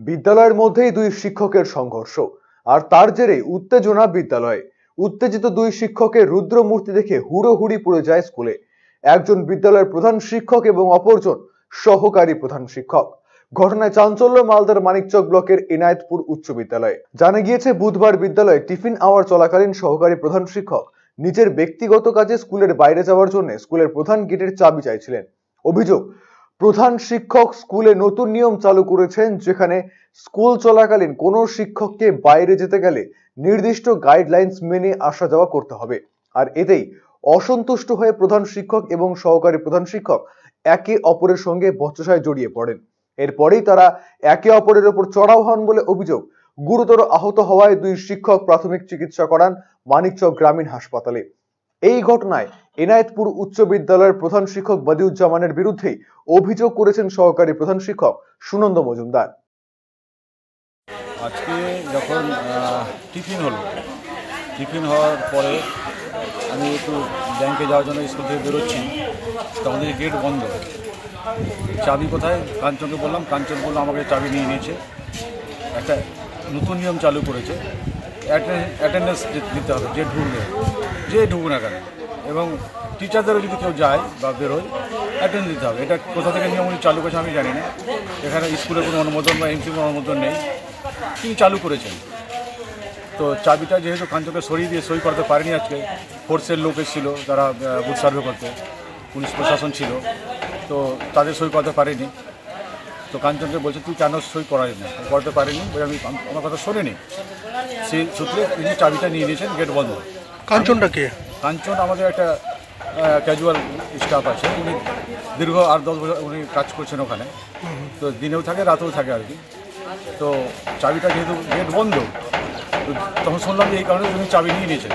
বিদ্যালয়ের মধ্যেই দুই শিক্ষকের সংঘর্ষ আর তার জেরে উত্তেজনা বিদ্যালয়ে। উত্তেজিত দুই শিক্ষকের রুদ্রমূর্তি দেখে হুড়োহুড়ি পড়ে যায় স্কুলে। একজন বিদ্যালয়ের প্রধান শিক্ষক এবং অপরজন সহকারী প্রধান শিক্ষক। ঘটনায় চাঞ্চল্য মালদার মানিকচক ব্লকের এনায়েতপুর উচ্চ বিদ্যালয়ে। জানা গিয়েছে, বুধবার বিদ্যালয়ে টিফিন আওয়ার চলাকালীন সহকারী প্রধান শিক্ষক নিজের ব্যক্তিগত কাজে স্কুলের বাইরে যাওয়ার জন্য স্কুলের প্রধান গেটের চাবি চাইছিলেন। অভিযোগ, প্রধান শিক্ষক স্কুলে নতুন নিয়ম চালু করেছেন, যেখানে স্কুল চলাকালীন কোনো শিক্ষককে বাইরে যেতে গেলে নির্দিষ্ট গাইডলাইন্স মেনে আসা যাওয়া করতে হবে। আর এতেই অসন্তুষ্ট হয়ে প্রধান শিক্ষক এবং সহকারী প্রধান শিক্ষক একে অপরের সঙ্গে বচসায় জড়িয়ে পড়েন। এরপরেই তারা একে অপরের উপর চড়াও হন বলে অভিযোগ। গুরুতর আহত হওয়ায় দুই শিক্ষক প্রাথমিক চিকিৎসা করান মানিকচক গ্রামীণ হাসপাতালে। এই ঘটনায় এনায়েতপুর উচ্চ বিদ্যালয়ের প্রধান শিক্ষক বদিউজ্জামানের বিরুদ্ধেই অভিযোগ করেছেন সহকারী প্রধান শিক্ষক সুনন্দ মজুমদার। আজকে যখন টিফিন হওয়ার পরে আমি একটু ব্যাংকে যাওয়ার জন্য স্কুল থেকে বেরোচ্ছি, তখন দেখি গেট বন্ধ। চাবি কোথায়? কাঞ্চনকে বললাম, কাঞ্চন বললো আমাকে চাবি নিয়ে নিয়েছে। একটা নতুন নিয়ম চালু করেছে, অ্যাটেন্ডেন্স দিতে হবে যে ঢুকবে না কেন, এবং টিচারদেরও যদি কেউ যায় বা বেরোয় অ্যাটেন্ডেন্স দিতে হবে। এটা কোথা থেকে নিয়ম উনি চালু করেছে আমি জানি না। এখানে স্কুলের কোনো অনুমোদন বা এমসির কোনো অনুমোদন নেই, তিনি চালু করেছেন। তো চাবিটা যেহেতু কাঞ্চনকে সরিয়ে দিয়ে সই করতে পারেনি, আজকে ফোর্সের লোক এসেছিলো তারা বুথ সার্ভে করতে, পুলিশ প্রশাসন ছিল, তো তাদের সই করতে পারেনি। তো কাঞ্চনকে বলছে তুই কেন সই করাই না, করতে পারিনি, আমি আমার কথা শোনেনি। সেই সূত্রে তিনি চাবিটা নিয়ে নিয়েছেন, গেট বন্ধ। কাঞ্চনটা কে? কাঞ্চন আমাদের একটা ক্যাজুয়াল স্টাফ আছে, উনি দীর্ঘ 8-10 বছর উনি কাজ করছেন ওখানে, তো দিনেও থাকে রাতেও থাকে আর কি। তো চাবিটা যেহেতু গেট বন্ধ, তখন শুনলাম যে এই কারণে উনি চাবি নিয়ে নিয়েছেন।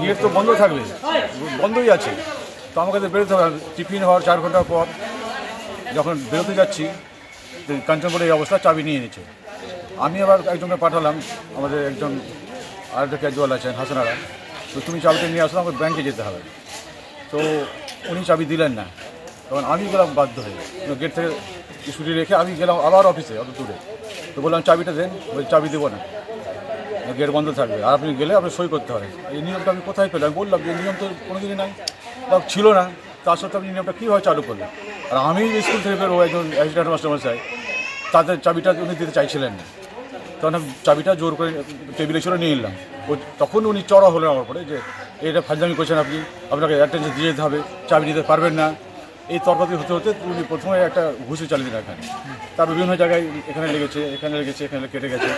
গেট তো বন্ধ থাকবে, বন্ধই আছে, তো আমাকে তো বেরোতে হবে। টিফিন হওয়ার 4 ঘন্টা পর যখন বেরোতে যাচ্ছি, কাঞ্চন বলে এই অবস্থা, চাবি নিয়ে নিয়েছে। আমি আবার একজনকে পাঠালাম, আমাদের একজন আরেকটা ক্যাজুয়াল আছেন হাসানারা, তো তুমি চাবিটা নিয়ে আসলে আমাকে ব্যাংকে যেতে হবে। তো উনি চাবি দিলেন না, তখন আমি গেলাম বাধ্য হয়ে, গেট থেকে স্কুটি রেখে আমি গেলাম আবার অফিসে অত দূরে। তো বললাম চাবিটা দেন, বলছি চাবি দেবো না, গেট বন্ধ থাকবে, আর আপনি গেলে আপনি সই করতে হবে। এই নিয়মটা আমি কোথায় পেলাম? বললাম যে নিয়ম তো কোনো দিনই নাই, বা ছিল না, তার সত্ত্বেও আপনি নিয়মটা কীভাবে চালু করলেন? আর আমি স্কুল থেকে বেরো একজন অ্যাসিস্ট্যান্ট মাস্টারমশাই, তাদের চাবিটা উনি দিতে চাইছিলেন না, তখন আমি চাবিটা জোর করে টেবিলে ছেড়ে নিয়ে নিলাম। তখন উনি চড়া হলেন আমার পরে যে এটা ফাজলামি করছেন, আপনাকে অ্যাটেন্ডেন্স দিয়ে যেতে হবে, চাবি দিতে পারবেন না। এই তর্কাতি হতে হতে উনি প্রথমে একটা ঘুষি চালিয়ে দিলেন এখানে, তার বিভিন্ন জায়গায় এখানে লেগেছে, এখানে কেটে গেছে,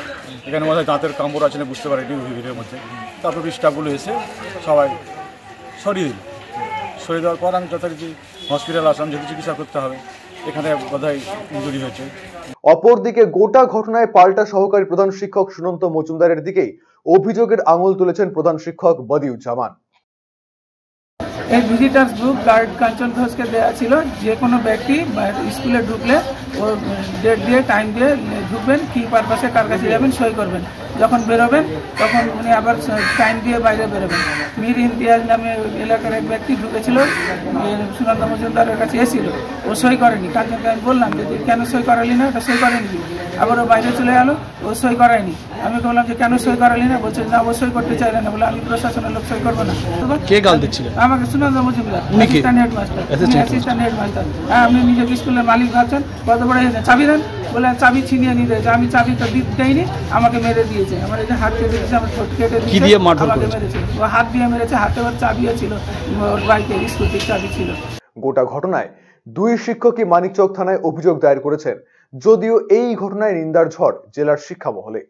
এখানে মধ্যে দাঁতের কামড় আছে না বুঝতে পারেনি ভিড়ের মধ্যে। তারপর স্টাফগুলো এসে সবাই সরিয়ে দিল। সরিয়ে দেওয়ার পর আমি যথারীতি হসপিটাল আসলাম, যেহেতু চিকিৎসা করতে হবে, এখানে বোধহয় ইনজুরি হয়েছে। অপরদিকে গোটা ঘটনায় পাল্টা সহকারী প্রধান শিক্ষক সুনন্ত মজুমদারের দিকেই অভিযোগের আঙুল তুলেছেন প্রধান শিক্ষক বদিউজ্জামান। এই ভিজিটার্স গ্রুপ গার্ড কাঞ্চন ঘোষকে দেওয়া ছিল, যে কোনো ব্যক্তি স্কুলে ঢুকলে ও ডেট দিয়ে টাইম দিয়ে ঢুকবেন, কী পারপাসে কার কাছে যাবেন, সই করবেন। যখন বেরোবেন তখন উনি আবার টাইম দিয়ে বাইরে বেরোবেন। মীর ইমতিয়াজ নামে এলাকার এক ব্যক্তি ঢুকেছিল, সুনন্ত মজুমদারের কাছে এসেছিল, ও সই করেনি। কাঞ্চনকে আমি বললাম যে কেন সই করালি না, ওটা সই করেনি। আবার ও বাইরে চলে গেল, ও সই করায়নি। আমি বললাম যে কেন সই করালি না, বলছে না ও সই করতে চাইলে না, বলে আমি প্রশাসনের লোক সই করবো না। কে গাল দিচ্ছিলেন? আমাকে সুনন্ত মজুমদার, অ্যাসিস্ট্যান্ট হেডমাস্টার। হ্যাঁ, আপনি নিজেকে স্কুলের মালিক ভাবছেন, কত বড় চাবি দেন, বলে চাবি ছিনিয়ে নিয়ে দিয়েছে। আমি চাবি তো দেয়নি, আমাকে মেরে দিয়েছে। আমার এই যে হাত কেটে দিয়েছে, আমার ঠোঁট কেটে দিয়েছে, আমাকে মেরেছে। ও হাত দিয়ে মেরেছে, হাতে ওর চাবিও ছিল, ওর বাইকে স্কুটির চাবি ছিল। গোটা ঘটনায় দুই শিক্ষকই মানিকচক থানায় অভিযোগ দায়ের করেছেন, যদিও এই ঘটনায় নিন্দার ঝড় জেলার শিক্ষা মহলে।